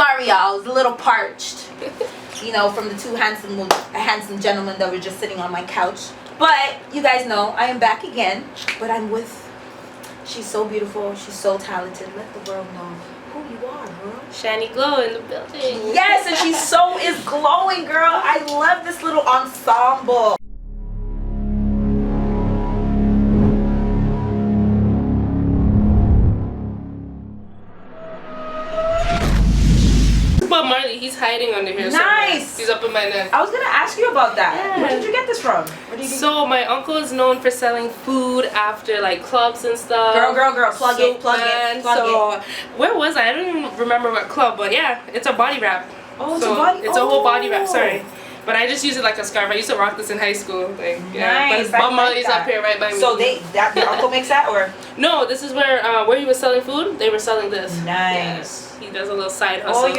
Sorry, y'all. I was a little parched. You know, from the two handsome gentlemen that were just sitting on my couch. But you guys know I am back again. But I'm with. She's so beautiful. She's so talented. Let the world know who you are, girl. Shanny Glow in the building. Yes, and she so is glowing, girl. I love this little ensemble. But Marley, he's hiding under here. Nice. Somewhere. He's up in my neck. I was gonna ask you about that. Yeah. Where did you get this from? Where did you So my uncle is known for selling food after like clubs and stuff. Girl, plug it. Where was I? I don't even remember what club, but yeah, it's a body wrap. Oh, it's a body. It's a whole body wrap. Sorry. But I just use it like a scarf. I used to rock this in high school. Like, yeah. Nice. But Bob Marley's up here right by me. So your uncle makes that, or? No, this is where he was selling food. They were selling this. Nice. Yeah. He does a little side hustle.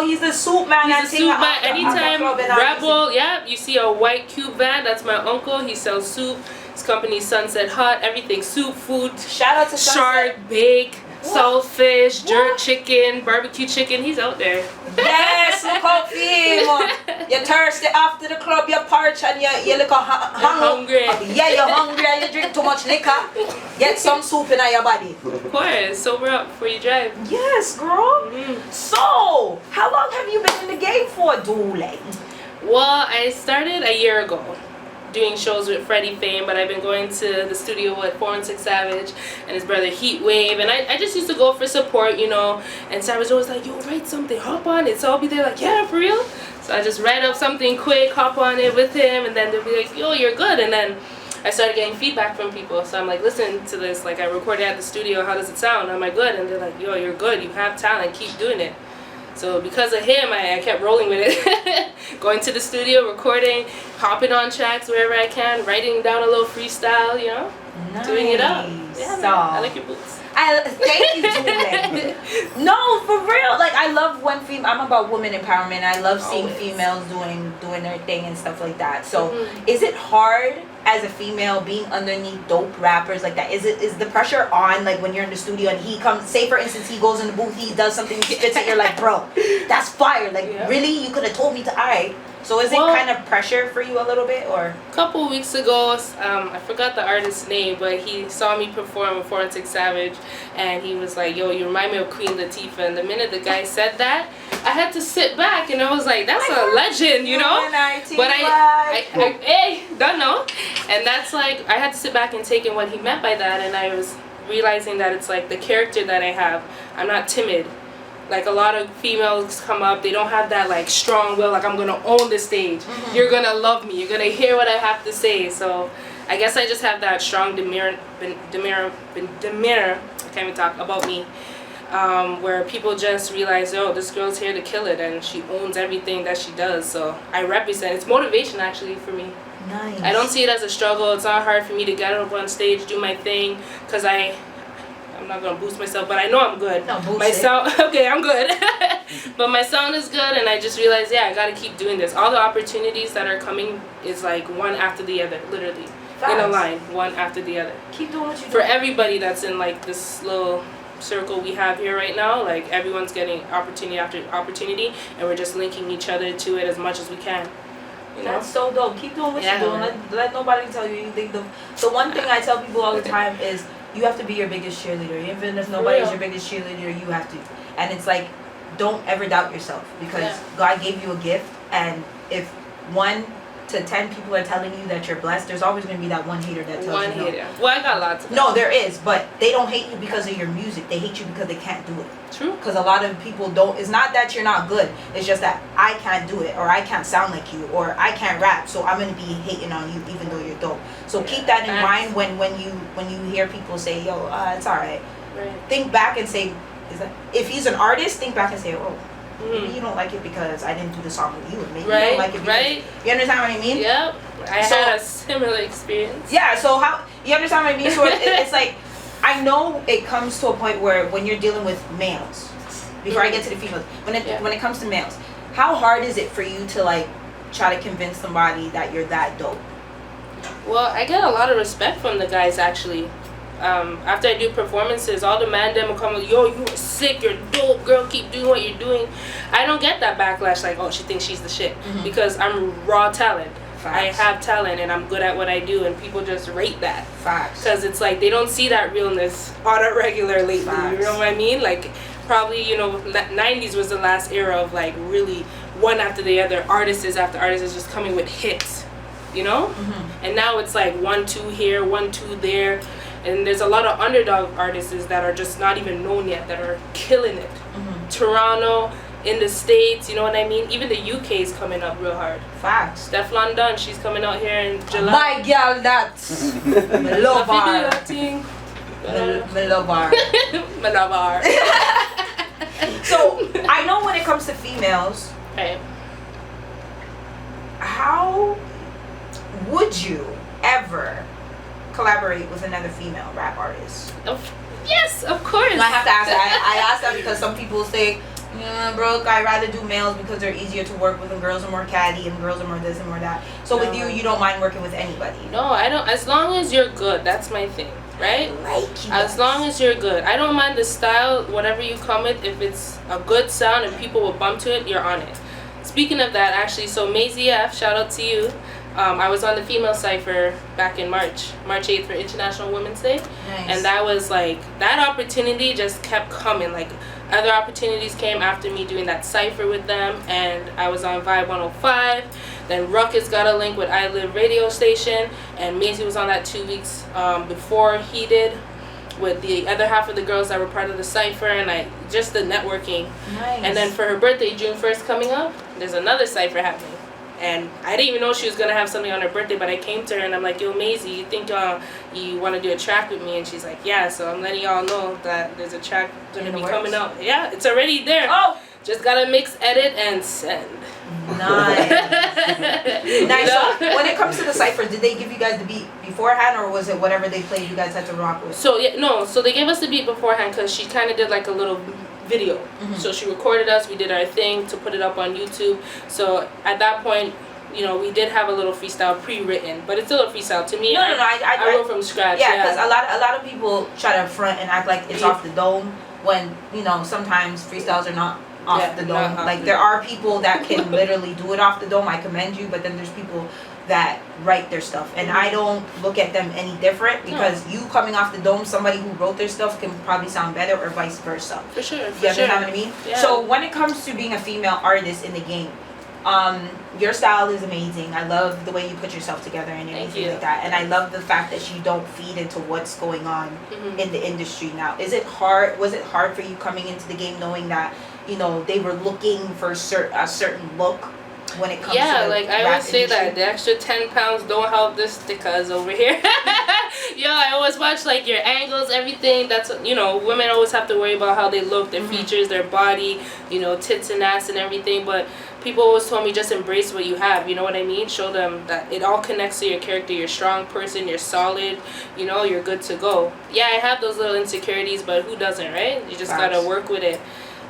He's the soup man. He's a soup man. Anytime Rebel, you see a white cube van, that's my uncle. He sells soup. His company's Sunset Hut. Everything soup, food. Shout out to Shark, bake, saltfish, jerk chicken, barbecue chicken. He's out there. Yes, look out for him. You're thirsty after the club, you're parched and you look hungry. Yeah, you're hungry and you drink too much liquor. Get some soup in your body. Of course, sober up before you drive. Yes, girl. So, how long have you been in the game for, Dooley? Well, I started a year ago doing shows with Freddie Fame, but I've been going to the studio with 416 Savage and his brother Heatwave, and I just used to go for support, you know, and Savage always like, yo, write something, hop on it. So I'll be there like, yeah, for real? So I just write up something quick, hop on it with him, and then they'll be like, yo, you're good. And then I started getting feedback from people, so I'm like, listen to this, like I recorded at the studio, how does it sound? Am I good? And they're like, yo, you're good, you have talent, keep doing it. So because of him, I kept rolling with it. Going to the studio, recording, hopping on tracks wherever I can, writing down a little freestyle, you know, doing it up. Yeah, man, I like your boots. Thank you, Julie. No, for real. Like, I love when I'm about women empowerment. I love seeing females doing their thing and stuff like that. So, is it hard as a female being underneath dope rappers like that? Is the pressure on, like, when you're in the studio and he comes, say for instance he goes in the booth, he does something, he spits it, you're like, bro, that's fire. Like, really? You could have told me to. Alright. So is it kind of pressure for you a little bit, or? A couple weeks ago, I forgot the artist's name, but he saw me perform with 416 Savage, and he was like, yo, you remind me of Queen Latifah. And the minute the guy said that, I had to sit back, and I was like, that's a legend, you know? But I don't know. And that's like, I had to sit back and take in what he meant by that, and I was realizing that it's like the character that I have. I'm not timid. Like, a lot of females come up, they don't have that, like, strong will, like, I'm going to own the stage. You're going to love me. You're going to hear what I have to say. So, I guess I just have that strong demeanor, I can't even talk, about me, where people just realize, oh, this girl's here to kill it, and she owns everything that she does. So, I represent. It's motivation, actually, for me. Nice. I don't see it as a struggle. It's not hard for me to get up on stage, do my thing, because I'm not gonna boost myself, but I know I'm good. No, boost my sound, okay, I'm good. But my sound is good, and I just realized, I gotta keep doing this. All the opportunities that are coming is like one after the other, literally. Facts. In a line, one after the other. Keep doing what you do. For everybody that's in like this little circle we have here right now, like everyone's getting opportunity after opportunity, and we're just linking each other to it as much as we can. You know? That's so dope. Keep doing what you're doing. Let nobody tell you anything. The one thing I tell people all the time is, you have to be your biggest cheerleader. Even if nobody's your biggest cheerleader, you have to. And it's like, don't ever doubt yourself, because God gave you a gift, and if 1 to 10 people are telling you that you're blessed, there's always going to be that one hater that tells you no. Well, I got lots of them. No, there is, but they don't hate you because of your music. They hate you because they can't do it. True. Because a lot of people don't. It's not that you're not good. It's just that I can't do it, or I can't sound like you, or I can't rap, so I'm going to be hating on you even though you're dope. So keep that in mind when you hear people say, yo, it's all right. Think back and say, if he's an artist, think back and say, oh, maybe you don't like it because I didn't do the song with you. Maybe you don't like it because, you understand what I mean? Yep. I had a similar experience. Yeah, so how, you understand what I mean? So it's like, I know it comes to a point where when you're dealing with males, before I get to the females, when it comes to males, how hard is it for you to like try to convince somebody that you're that dope? Well, I get a lot of respect from the guys, actually. after I do performances, all the man them will come like, yo, you are sick, you're dope, girl, keep doing what you're doing. I don't get that backlash like, oh, she thinks she's the shit, because I'm raw talent. Facts. I have talent and I'm good at what I do, and people just rate that. Facts. Because it's like they don't see that realness on a regular lately. Facts. You know what I mean? Like, probably, you know, 90s was the last era of like really one after the other, artists after artists just coming with hits, you know? And now it's like 1, 2 here, 1, 2 there. And there's a lot of underdog artists that are just not even known yet that are killing it. Toronto, in the States, you know what I mean? Even the UK is coming up real hard. Facts. Stefflon Dunn, she's coming out here in July. My girl, that's me love her. Me love her. Me love her. So, I know when it comes to females, right, how would you ever collaborate with another female rap artist? Yes, of course. No, I have to ask that. I ask that because some people say, bro, I'd rather do males because they're easier to work with, and girls are more catty, and girls are more this and more that. So with you don't mind working with anybody? No, I don't. As long as you're good, that's my thing, right? As long as you're good. I don't mind the style, whatever you come with. If it's a good sound and people will bump to it, you're on it. Speaking of that, actually, so Maisie F, shout out to you. I was on the female cypher back in March 8th for International Women's Day. Nice. And that was like, that opportunity just kept coming. Like, other opportunities came after me doing that cypher with them, and I was on Vibe 105. Then Ruckus got a link with I Live radio station, and Maisie was on that 2 weeks before he did, with the other half of the girls that were part of the cypher, and just the networking. Nice. And then for her birthday, June 1st coming up, there's another cypher happening. And I didn't even know she was going to have something on her birthday, but I came to her and I'm like, yo, Maisie, you think you want to do a track with me? And she's like, yeah. So I'm letting y'all know that there's a track going to be coming out. Yeah, it's already there. Oh! Just got to mix, edit, and send. Nice. Nice. So when it comes to the cyphers, did they give you guys the beat beforehand, or was it whatever they played you guys had to rock with? So, yeah, no. So they gave us the beat beforehand because she kind of did like a little video. So she recorded us, we did our thing to put it up on YouTube. So at that point, you know, we did have a little freestyle pre-written, but it's still a freestyle to me. No, I wrote from scratch. Yeah, because a lot of people try to front and act like it's off the dome, when, you know, sometimes freestyles are not off the dome. Like, there are people that can literally do it off the dome. I commend you, but then there's people that write their stuff, and I don't look at them any different, because you coming off the dome, somebody who wrote their stuff can probably sound better, or vice versa. For sure. You understand what I mean? Yeah. So when it comes to being a female artist in the game, your style is amazing. I love the way you put yourself together and everything like that, and I love the fact that you don't feed into what's going on in the industry now. Was it hard for you coming into the game knowing that, you know, they were looking for a certain look when it comes to like I always say industry? that the extra 10 pounds don't help this stickers over here. Yo, I always watch like your angles, everything. That's, you know, women always have to worry about how they look, their features, their body, you know, tits and ass and everything. But people always told me just embrace what you have, you know what I mean? Show them that it all connects to your character. You're a strong person, you're solid, you know, you're good to go. Yeah, I have those little insecurities, but who doesn't, right? You just gotta work with it.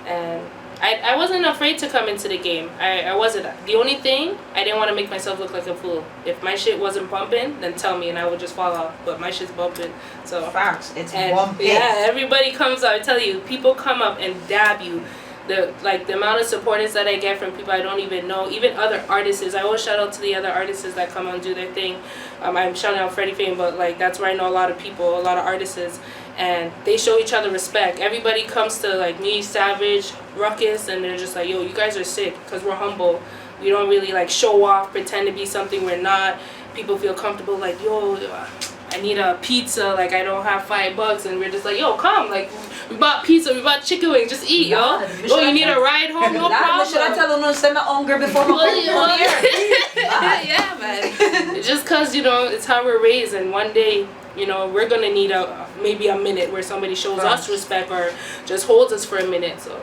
And I wasn't afraid to come into the game. I wasn't. The only thing, I didn't want to make myself look like a fool. If my shit wasn't bumping, then tell me and I would just fall off. But my shit's bumping. So facts. It's bumping. Yeah, everybody comes up. I tell you, people come up and dab you. The amount of supporters that I get from people I don't even know, even other artists. I always shout out to the other artists that come and do their thing. I'm shouting out Freddie Fame, but like that's where I know a lot of people, a lot of artists, and they show each other respect. Everybody comes to like me, Savage, Ruckus, and they're just like, yo, you guys are sick, because we're humble. We don't really like show off, pretend to be something we're not. People feel comfortable like, yo, I need a pizza, like I don't have $5, and we're just like, yo, come, like we bought pizza, we bought chicken wings, just eat, yo. Oh, you need a ride home, no problem. Should I tell them no, send me hunger before my yeah, man. Just cause, you know, it's how we're raised, and one day, you know, we're gonna need maybe a minute where somebody shows us respect or just holds us for a minute. So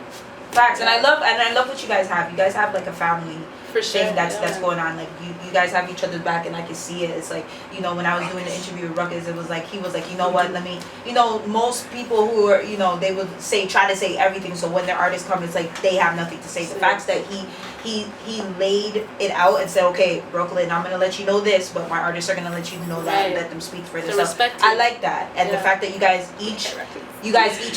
facts. And I love what you guys have. You guys have like a family for sure thing that's going on. Like you guys have each other's back, and I can see it. It's like, you know, when I was doing the interview with Ruckus, it was like, he was like, you know what, let me, you know, most people who are, you know, they would try to say everything, so when their artists come, it's like they have nothing to say. The fact that he laid it out and said, okay, Brooklyn, I'm gonna let you know this, but my artists are gonna let you know that, and let them speak for themselves. I like that, and the fact that you guys each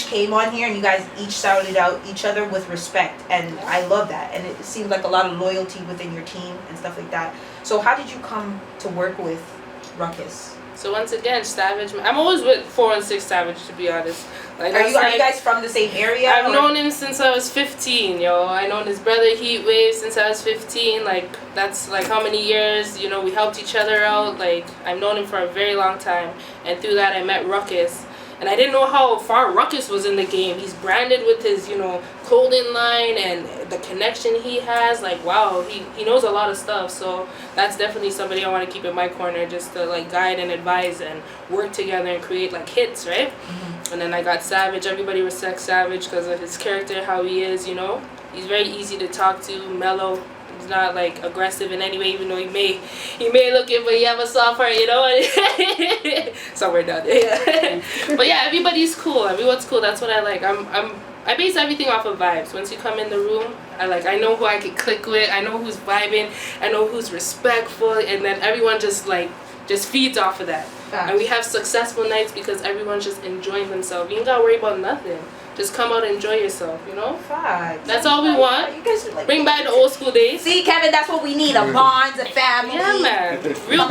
came on here and you guys each shouted out each other with respect, and I love that, and it seems like a lot of loyalty within your team and stuff like that. So how did you come to work with Ruckus? So once again, Savage. I'm always with 416 Savage, to be honest. Like, are you guys from the same area? I've known him since I was 15, yo. I known his brother Heatwave since I was 15. Like, that's like how many years, you know, we helped each other out. Like, I've known him for a very long time, and through that I met Ruckus. And I didn't know how far Ruckus was in the game. He's branded with his, you know, clothing line and the connection he has. Like, wow, he knows a lot of stuff. So that's definitely somebody I want to keep in my corner, just to like guide and advise and work together and create like hits, right? Mm-hmm. And then I got Savage. Everybody respects Savage because of his character, how he is, you know. He's very easy to talk to, mellow. He's not like aggressive in any way, even though he may look it, but he have a soft heart, you know. Somewhere down there. Yeah. But yeah, everybody's cool. Everyone's cool. That's what I like. I base everything off of vibes. Once you come in the room, I know who I can click with. I know who's vibing. I know who's respectful, and then everyone just feeds off of that. Facts. And we have successful nights because everyone's just enjoying themselves. You ain't gotta worry about nothing. Just come out and enjoy yourself, you know? Facts. That's all we want. You guys are like, bring back the old school days. See, Kevin, that's what we need. A bond, a family. Yeah, man. Real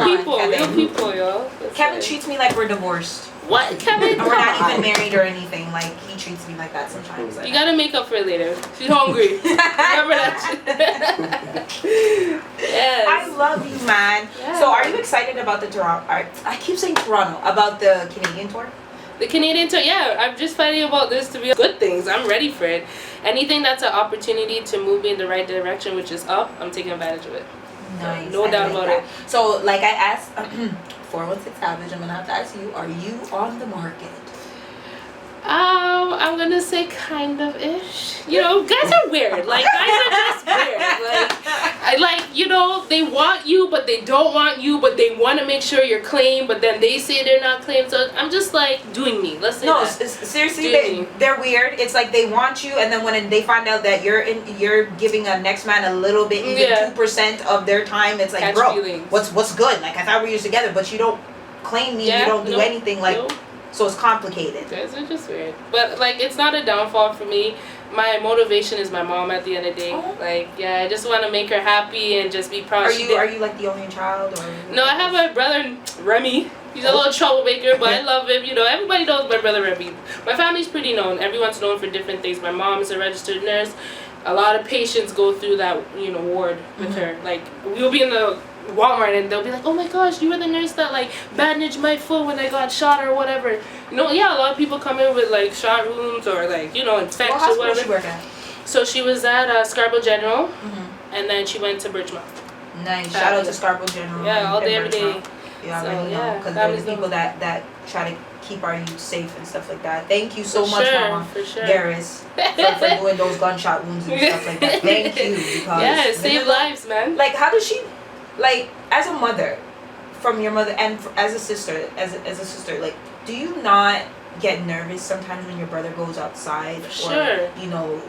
people, yo. Kevin treats me like we're divorced. What, Kevin? We're not even married or anything. Like, he treats me like that sometimes. You gotta make up for it later. She's hungry. Remember that shit. Yes. I love you, man. Yeah. So, are you excited about the Toronto? I keep saying Toronto. About the Canadian tour? The Canadian tour, yeah. I'm just fighting about this to be good things. I'm ready for it. Anything that's an opportunity to move me in the right direction, which is up, I'm taking advantage of it. Nice. No doubt about it. So, like I asked 416 Savage, I'm gonna have to ask you: are you on the market? I'm gonna say kind of ish. You know, guys are weird. Like, guys are just weird. You know, they want you, but they don't want you, but they want to make sure you're clean, but then they say they're not clean. So I'm just like doing me. Let's say that. Seriously, they're weird. It's like they want you, and then when they find out that you're giving a next man a little bit, even 2% of their time, it's like, catch bro, feelings. What's good? Like, I thought we were together, but you don't claim me. You don't do anything. Like. Nope. So it's complicated. Guys are just weird. But, like, it's not a downfall for me. My motivation is my mom at the end of the day. Oh. Like, yeah, I just want to make her happy and just be proud. Are you like the only child? Or no, I have my brother, Remy. He's a little troublemaker, but I love him. You know, everybody knows my brother Remy. My family's pretty known. Everyone's known for different things. My mom is a registered nurse. A lot of patients go through that, you know, ward with her. Like, we'll be in the Walmart and they'll be like, oh my gosh, you were the nurse that like bandaged my foot when I got shot or whatever. You know, yeah, a lot of people come in with like shot wounds or like, you know, infection or whatever. What hospital did she work at? So she was at Scarborough General, and then she went to Birchmount. Nice. Shout out to Scarborough General. Yeah, all day, every day. You already know, because there's people that try to keep our youth safe and stuff like that. Thank you so much, Mama Garris, for doing those gunshot wounds and stuff like that. Thank you, because save lives, man. Like, how does she, like, as a mother, from your mother, and as a sister, like, do you not get nervous sometimes when your brother goes outside? Or, you know,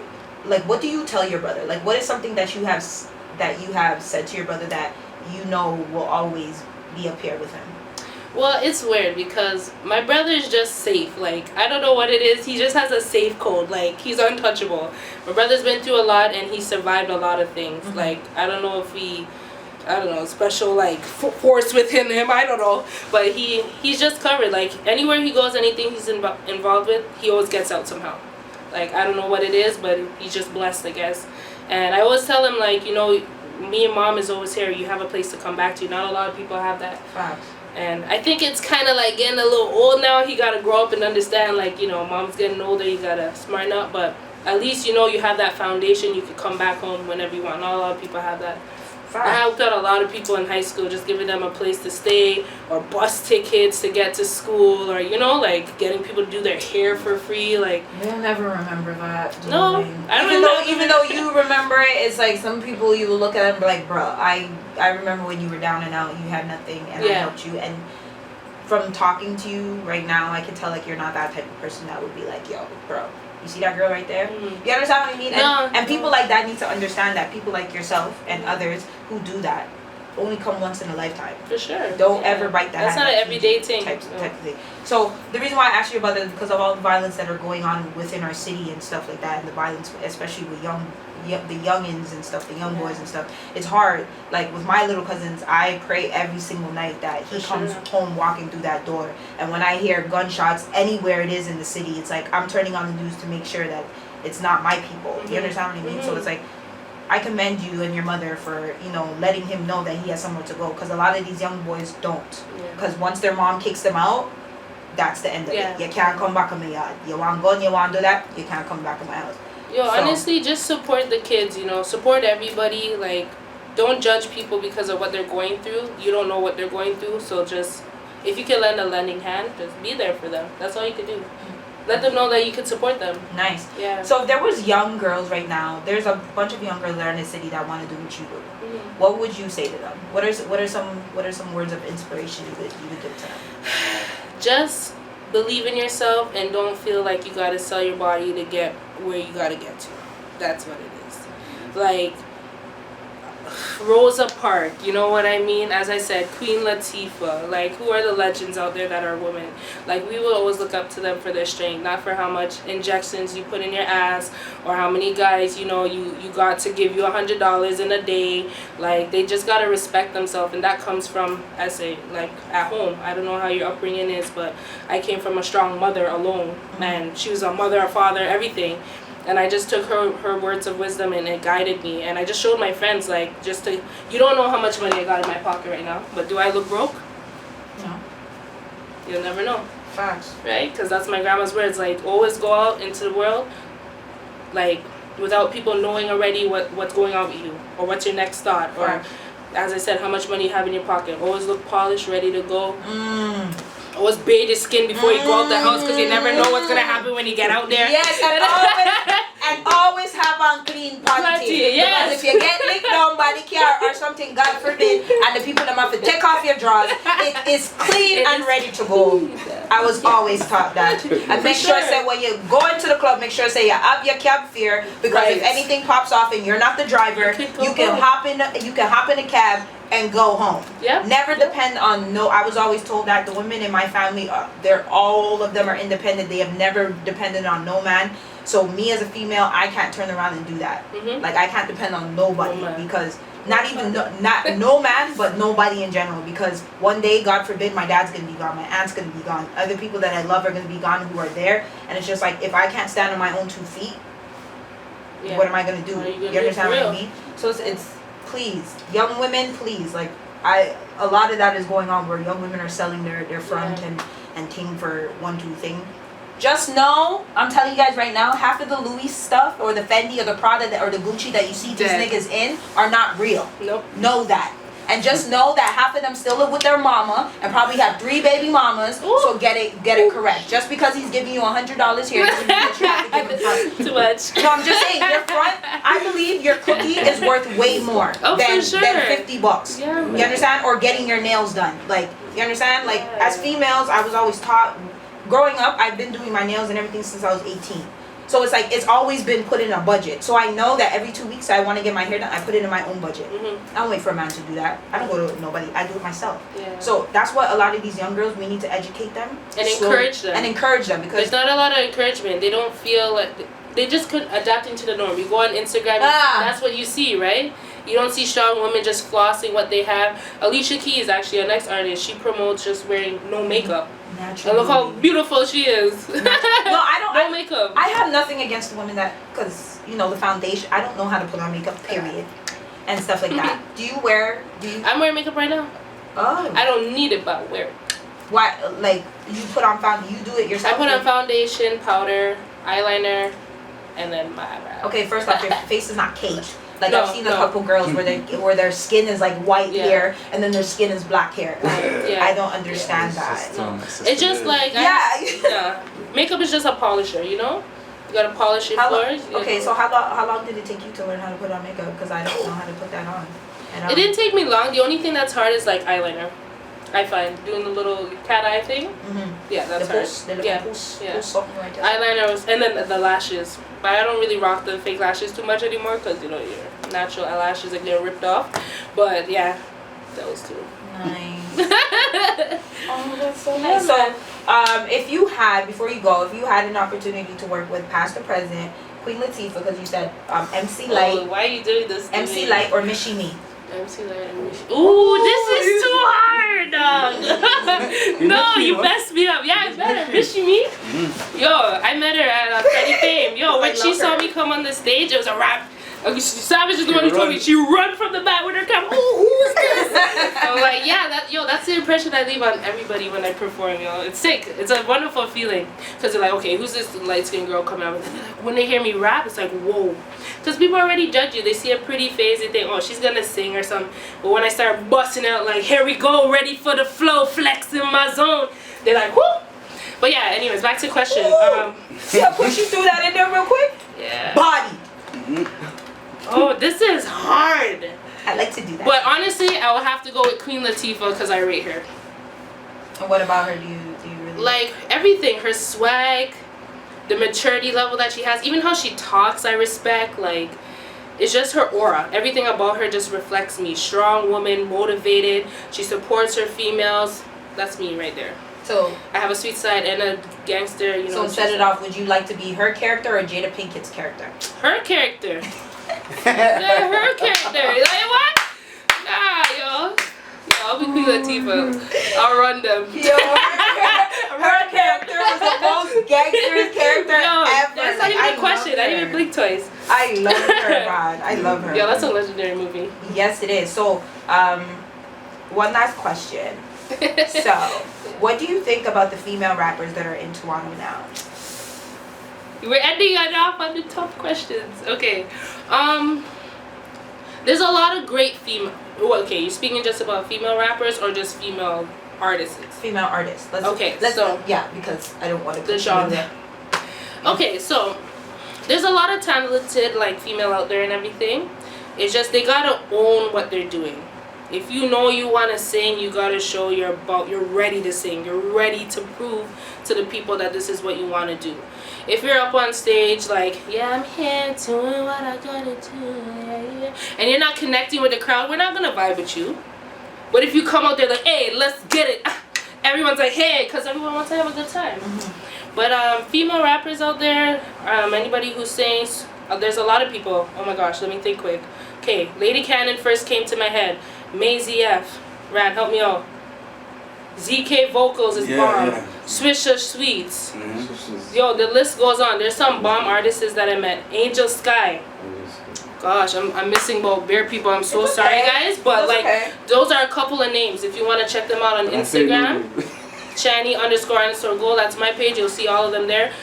like, what do you tell your brother? Like, what is something that you have said to your brother that you know will always be up here with him? Well, it's weird because my brother's just safe. Like, I don't know what it is. He just has a safe code. Like, he's untouchable. My brother's been through a lot and he survived a lot of things. Mm-hmm. Like, I don't know if special, like, force within him. I don't know. But he's just covered. Like, anywhere he goes, anything he's involved with, he always gets out somehow. Like, I don't know what it is, but he's just blessed, I guess. And I always tell him, like, you know, me and mom is always here. You have a place to come back to. Not a lot of people have that. Facts. And I think it's kind of like getting a little old now. He got to grow up and understand, like, you know, mom's getting older. You got to smarten up. But at least, you know, you have that foundation. You can come back home whenever you want. Not a lot of people have that. I helped out a lot of people in high school, just giving them a place to stay, or bus tickets to get to school, or like getting people to do their hair for free. Like, you'll never remember that. No, I don't. Even though you remember it, it's like some people you will look at them and be like, bro, I remember when you were down and out, you had nothing, and I helped you. And from talking to you right now, I can tell like you're not that type of person that would be like, yo, bro. You see that girl right there? You understand what I mean? And people like that need to understand that people like yourself and others who do that only come once in a lifetime. For sure. Don't ever bite that. That's not an everyday thing. Type of thing. So the reason why I asked you about that is because of all the violence that are going on within our city and stuff like that, and the violence, especially with the youngins and stuff, the young boys and stuff. It's hard. Like with my little cousins, I pray every single night that he comes home walking through that door, and when I hear gunshots anywhere it is in the city, it's like I'm turning on the news to make sure that it's not my people. You understand what I mean? So it's like, I commend you and your mother for letting him know that he has somewhere to go, because a lot of these young boys don't, because once their mom kicks them out, that's the end of it. You can't come back in my yard. You want gun, you want to do that, you can't come back in my house. Honestly, just support the kids, support everybody. Like, don't judge people because of what they're going through. You don't know what they're going through, so just, if you can lend a lending hand, just be there for them. That's all you can do. Let them know that you can support them. Nice. Yeah. So if there was young girls right now, there's a bunch of young girls that are in the city that want to do what you do. What would you say to them? What are some words of inspiration you would give to them? Just believe in yourself and don't feel like you gotta sell your body to get where you gotta get to. That's what it is. Like Rosa Parks, you know what I mean? As I said, Queen Latifah, like, who are the legends out there that are women? Like, we will always look up to them for their strength, not for how much injections you put in your ass or how many guys, you got to give you $100 in a day. Like, they just gotta respect themselves, and that comes from, I say, like, at home. I don't know how your upbringing is, but I came from a strong mother alone, and she was a mother, a father, everything. And I just took her words of wisdom, and it guided me. And I just showed my friends, like, you don't know how much money I got in my pocket right now, but do I look broke? No. You'll never know. Facts. Right? Because that's my grandma's words. Like, always go out into the world, like, without people knowing already what's going on with you, or what's your next thought, or, as I said, how much money you have in your pocket. Always look polished, ready to go. Always bathe your skin before you go out the house, because you never know what's gonna happen when you get out there. Yes, and always have on clean panty. Yes. Because if you get licked down by the car or something, God forbid, and the people them have to take off your drawers, it is clean and ready to go. I was always taught that. And make sure say when you go into the club, make sure say you have your cab fare, because if anything pops off and you're not the driver, you can hop in a cab and go home. Never depend on I was always told that the women in my family, all of them are independent. They have never depended on no man. So me as a female, I can't turn around and do that. Like, I can't depend on nobody, because not no man, but nobody in general, because one day, God forbid, my dad's gonna be gone, my aunt's gonna be gone, other people that I love are gonna be gone who are there, and it's just like, if I can't stand on my own 2 feet, what am I gonna do? You understand what I mean? So it's please, young women, please, like, a lot of that is going on where young women are selling their front and ting for 1-2 thing. Just know, I'm telling you guys right now, half of the Louis stuff or the Fendi or the Prada or the Gucci that you see these niggas in are not real. Nope. Know that. And just know that half of them still live with their mama and probably have 3 baby mamas. Ooh. So get it correct. Just because he's giving you $100 here doesn't mean that you have to give him front. Too much. No, I'm just saying, your front, I believe your cookie is worth way more than $50. Yeah, you understand? Or getting your nails done. Like, you understand? Like, as females, I was always taught, growing up, I've been doing my nails and everything since I was 18. So it's like, it's always been put in a budget. So I know that every 2 weeks I want to get my hair done, I put it in my own budget. I don't wait for a man to do that. I don't go to nobody. I do it myself. So that's what a lot of these young girls, we need to educate them. And encourage them. And encourage them, because there's not a lot of encouragement. They don't feel like, they just couldn't adapt into the norm. You go on Instagram, that's what you see, right? You don't see strong women just flossing what they have. Alicia Keys, actually, our next artist, she promotes just wearing no makeup. Naturally. And look how beautiful she is. No, I don't. No makeup. I have nothing against women that, because, the foundation, I don't know how to put on makeup, period. And stuff like that. I'm wearing makeup right now. Oh. I don't need it, but I wear it. Why, like, you put on you do it yourself? I put on foundation, powder, eyeliner, and then my eyebrow. Okay, first off, your face is not caked. Like I've seen a couple girls where their skin is like white hair and then their skin is black hair. Like, I don't understand that. It's just like makeup is just a polisher, you know. You gotta polish your floors. Okay, so how long did it take you to learn how to put on makeup? Because I don't know how to put that on. It didn't take me long. The only thing that's hard is like eyeliner. I find doing the little cat eye thing. Yeah, that's hard. Eyeliner and then the lashes. But I don't really rock the fake lashes too much anymore because you know your natural eyelashes are getting ripped off. But yeah, those two. Nice. Oh, that's so nice. So, if you had an opportunity to work with past or present Queen Latifah, because you said MC Light. Why are you doing this? MC Light or Michie Mee? MC Light and Michie. Ooh, this is too hard, dog. No, you messed me up. Yeah, I met her. Michie Mee. Yo, I met her at Petty Fame. Yo, when she saw me come on the stage, it was a rap. Savage is the one who told me she run from the back with her camera. Who's this? I'm like, yeah, that's the impression I leave on everybody when I perform. Yo, it's sick. It's a wonderful feeling because they're like, okay, who's this light skinned girl coming out? And then like, when they hear me rap, it's like, whoa, because people already judge you. They see a pretty face, they think, oh, she's gonna sing or something. But when I start busting out, like, here we go, ready for the flow, flex in my zone, they're like, whoo. But yeah, anyways, back to the question. See how quick she threw that in there real quick? Yeah. Body. Oh, this is hard. I like to do that. But honestly, I will have to go with Queen Latifah because I rate her. And what about her do you really like? Everything, her swag, the maturity level that she has, even how she talks, I respect. Like, it's just her aura. Everything about her just reflects me. Strong woman, motivated. She supports her females. That's me right there. So I have a sweet side and a gangster, you know. So set it off. Would you like to be her character or Jada Pinkett's character? Her character. Yeah, her character. Like what? Nah, yo. I'll be Queen Latifah. I'll run them. Yo, her character was the most gangster character ever. That's not even a question. I didn't even blink twice. I love her, man. I love her. Yeah, that's a legendary movie. Yes, it is. So, one last question. So, what do you think about the female rappers that are in Toronto now? We're ending it off on the tough questions. Okay. There's a lot of great female. Okay, you're speaking just about female rappers or just female artists? Female artists. Yeah, because I don't want to the genre. Okay, so there's a lot of talented like female out there and everything. It's just they gotta own what they're doing. If you know you want to sing, you gotta show you're ready to sing. You're ready to prove to the people that this is what you want to do. If you're up on stage like, yeah, I'm here doing what I gotta do, and you're not connecting with the crowd, we're not gonna vibe with you. But if you come out there like, hey, let's get it, everyone's like, hey, because everyone wants to have a good time. But female rappers out there, anybody who sings, there's a lot of people. Oh my gosh, let me think quick. Okay, Lady Cannon first came to my head. Maisie F. Ran, help me out. ZK Vocals is bomb. Swisher Sweets. Yo, the list goes on. There's some bomb artists that I met. Angel Sky. Gosh, I'm missing both bear people. I'm so sorry, guys. But those are a couple of names. If you want to check them out on Instagram, Shanny__Glow. That's my page. You'll see all of them there.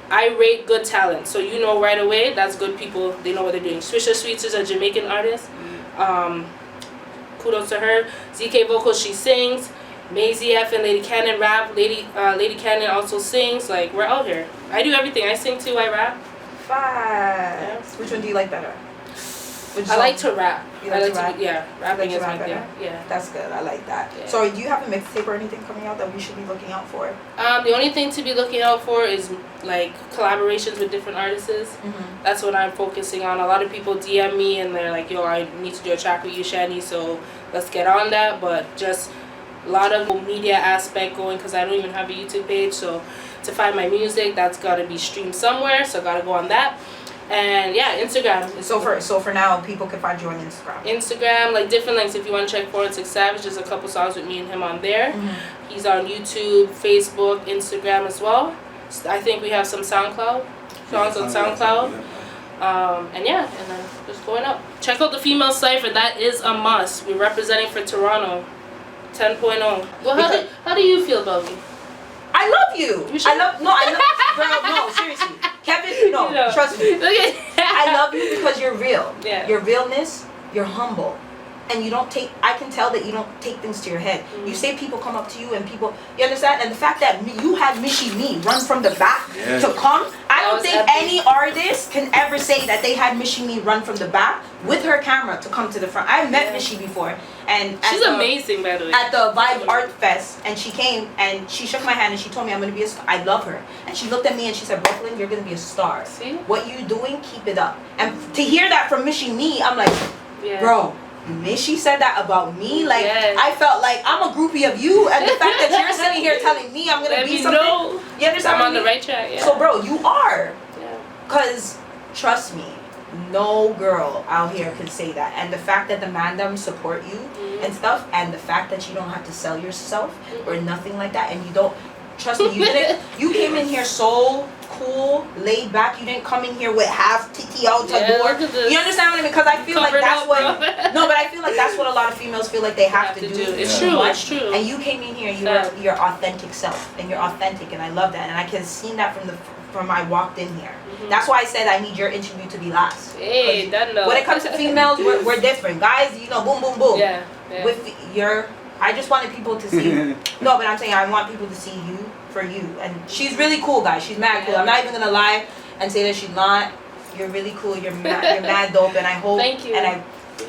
I rate good talent, so you know right away that's good people. They know what they're doing. Swisher Sweets is a Jamaican artist. Kudos to her. ZK Vocals, she sings. Maisie F and Lady Cannon rap. Lady Cannon also sings. Like, we're out here. I do everything. I sing too. I rap. Facts. Which one do you like better? I like to rap. You like to rap? Rapping is my thing. Yeah. That's good. I like that. Yeah. So, do you have a mixtape or anything coming out that we should be looking out for? The only thing to be looking out for is like collaborations with different artists. That's what I'm focusing on. A lot of people DM me and they're like, yo, I need to do a track with you, Shanny, so let's get on that. But just a lot of media aspect going because I don't even have a YouTube page. So to find my music, that's got to be streamed somewhere. So got to go on that. And yeah, Instagram. So for now, people can find you on Instagram. Instagram, like different links. If you want to check 416 Savage, there's a couple songs with me and him on there. He's on YouTube, Facebook, Instagram as well. I think we have some SoundCloud songs on SoundCloud. And then just going up. Check out the female cipher. That is a must. We're representing for Toronto 10.0. Well, how do you feel about me? I love you. Bro, no, seriously. Kevin, no, trust me. Okay. I love you because you're real. Yeah. Your realness, you're humble. And you don't take, I can tell that you don't take things to your head. You say people come up to you and people, you understand? And the fact that you had Michie Mee run from the back to come, I don't think any artist can ever say that they had Michie Mee run from the back with her camera to come to the front. I've met Michie before. And she's amazing, by the way. At the Vibe Art Fest, and she came and she shook my hand and she told me I'm going to be a star. I love her. And she looked at me and she said, Brooklyn, you're going to be a star. See? What you doing, keep it up. And to hear that from Michie Mee, I'm like, bro, Michie said that about me. Like, I felt like I'm a groupie of you, and the fact that you're sitting here telling me I'm gonna be something, you understand? I'm on the right track. Yeah. So, bro, you are. Yeah. Cause trust me, no girl out here can say that. And the fact that the mandem support you and stuff, and the fact that you don't have to sell yourself or nothing like that, and you don't. Trust me, you didn't. You came in here so cool, laid back. You didn't come in here with half titty out the door. You understand what I mean? Because I feel like that's what. No, but I feel like that's what a lot of females feel like they have to do. It's true. It's true. And you came in here, your authentic self, and you're authentic, and I love that, and I can see that from I walked in here. That's why I said I need your interview to be last. Hey, that no. When it comes to females, we're different. Guys, you know, boom, boom, boom. Yeah. With your. I just wanted people to see. No, but I'm saying I want people to see you for you. And she's really cool, guys. She's mad cool. I'm not even gonna lie and say that she's not. You're really cool. You're mad dope. And I hope. Thank you. And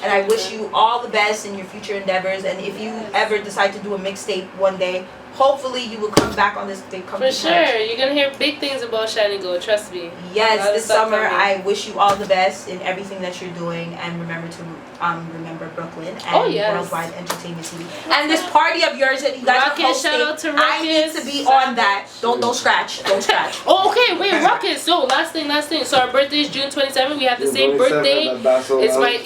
I wish you all the best in your future endeavors. And if you ever decide to do a mixtape one day, hopefully you will come back on this big company. For sure. You're gonna hear big things about Shanny Glow. Trust me. Yes, this summer I wish you all the best in everything that you're doing, and remember to remember Brooklyn and Worldwide Entertainment TV. And this party of yours that you guys are hosting, shout out to Ruckus. I need to be on that. Don't scratch. Don't scratch. Oh, okay. Wait, Ruckus. So last thing. So our birthday is June 27th. We have the same birthday. It's my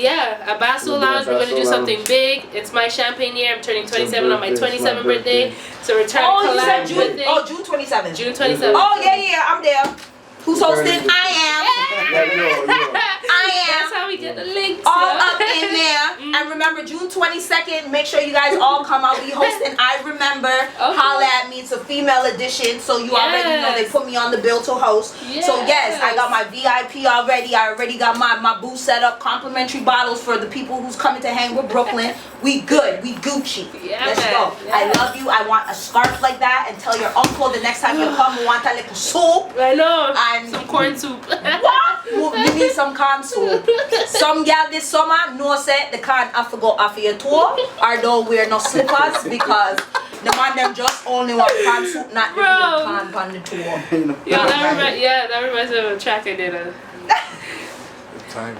Abasso Lounge. We're gonna do something big. It's my champagne year. I'm turning 27 on my 27th birthday. So return collab. You said June. Oh, June 27th. June 27th. Oh yeah, I'm there. Who's hosting? I am. I am. That's how we get the links. All up in there. And remember, June 22nd, make sure you guys all come out. We hosting I Remember. Holla at me. It's a female edition. So you already know they put me on the bill to host. So yes, I got my VIP already. I already got my booth set up. Complimentary bottles for the people who's coming to hang with Brooklyn. We good. We Gucci. Let's go. I love you. I want a scarf like that. And tell your uncle the next time you come, we want a little soup. I know. Some corn soup. What? You need some corn soup. Some gal this summer know say the can't have to go off your toe or don't wear no slippers because the man them just only want corn soup, not the real corn on the toe. That reminds me of a track I did. Time.